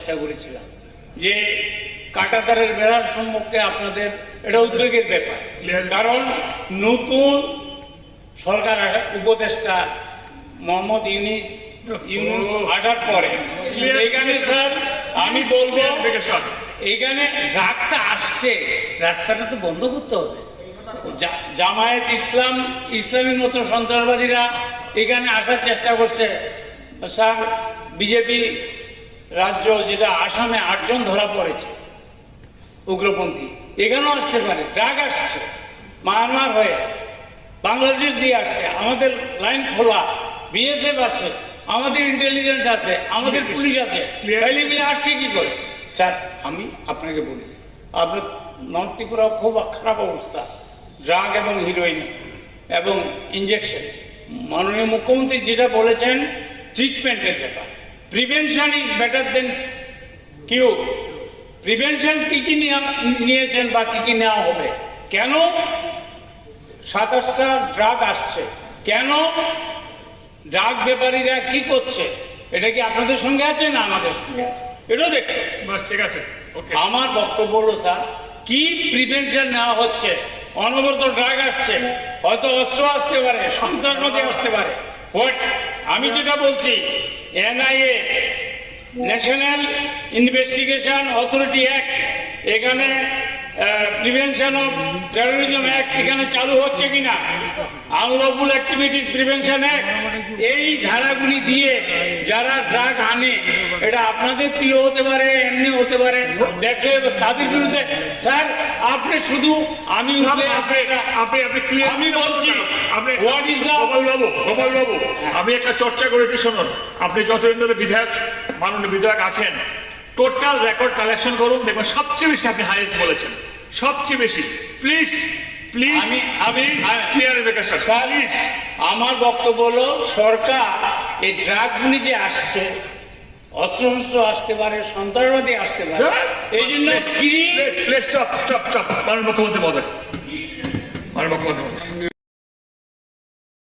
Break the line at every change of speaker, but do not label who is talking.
চেষ্টা করেছিলাম যে কাঁটাতারের বেড়ার সম্পর্কে আপনাদের এটা উদ্বেগের ব্যাপার, কারণ নতুন সরকার উপদেষ্টা মোহাম্মদ ইউনূস আসার পরে এখানে স্যার আমি বলবো এখানে ট্রাকটা আসছে, রাস্তাটা তো বন্ধ করতে হবে। জামায়াত ইসলামের মতো সন্ত্রাসবাদীরা এখানে আসার চেষ্টা করছে স্যার। বিজেপি রাজ্য যেটা আসামে 8 জন ধরা পড়েছে উগ্রপন্থী, এখানেও আসতে পারে। ট্রাক আসছে মায়ানমার হয়ে, বাংলাদেশ দিয়ে আসছে। আমাদের লাইন খোলা, বিএসএফ আছে, আমাদের ইন্টেলিজেন্স আছে, আমাদের পুলিশ আছে, তাইলে মিলে আসছে কি করে? স্যার আমি আপনাকে বলেছি, আপনার নর্থ ত্রিপুরা খুব খারাপ অবস্থা, ড্রাগ এবং হিরোইন এবং ইঞ্জেকশন। মাননীয় মুখ্যমন্ত্রী যেটা বলেছেন ট্রিটমেন্টের ব্যাপার, prevention is better than cure. Prevention কি কি নিয়েছেন বা কি কি নেওয়া হবে? কেন 27টা ড্রাগ আসছে, কেন ড্রাগ ব্যাপারীরা কি করছে, এটা কি আপনাদের সঙ্গে আছে না আমাদের সঙ্গে আছে? এটাও দেখতে।
ঠিক আছে,
আমার বক্তব্য হলো স্যার, কি প্রিভেনশন নেওয়া হচ্ছে? অনবরত ড্রাগ আসছে, হয়তো অস্ত্র আসতে পারে, সন্ত্রাসবাদী আসতে পারে। আমি যেটা বলছি, NIA national investigation authority act, এখানে প্রিভেনশন অফ টেরোরিজম অ্যাক্ট এখানে চালু হচ্ছে কিনা, আনলফুল অ্যাক্টিভিটিস প্রিভেনশন অ্যাক্ট, এই ধারাগুলি দিয়ে যারা ড্রাগ আনে, এটা আপনাদের প্রিয় হতে পারে, এমনি হতে পারে, দেশে তাদের বিরুদ্ধে। স্যার আপনি শুধু আমি বলছি what is the
Gopal babu, আমি একটা চর্চা করেছি, শুনুন। আপনি যতদিন ধরে বিধায়ক, মাননীয় বিধায়ক আছেন, টোটাল রেকর্ড কালেকশন করুন, দেখবেন সবচেয়ে বেশি আপনি হাইয়েস্ট বলেছেন, সবচেয়ে বেশি। প্লিজ প্লিজ
আমি
ক্লিয়ারিফিকেশন।
আমার বক্তব্য হলো, সরকার এই ড্রাগগুলি যে আসছে, অস্ত্র আসতে পারে, সন্ত্রাসবাদী আসতে পারে, এই জন্য
মাননীয় মুখ্যমন্ত্রী মহোদয়, মাননীয় মুখ্যমন্ত্রী মহোদয়।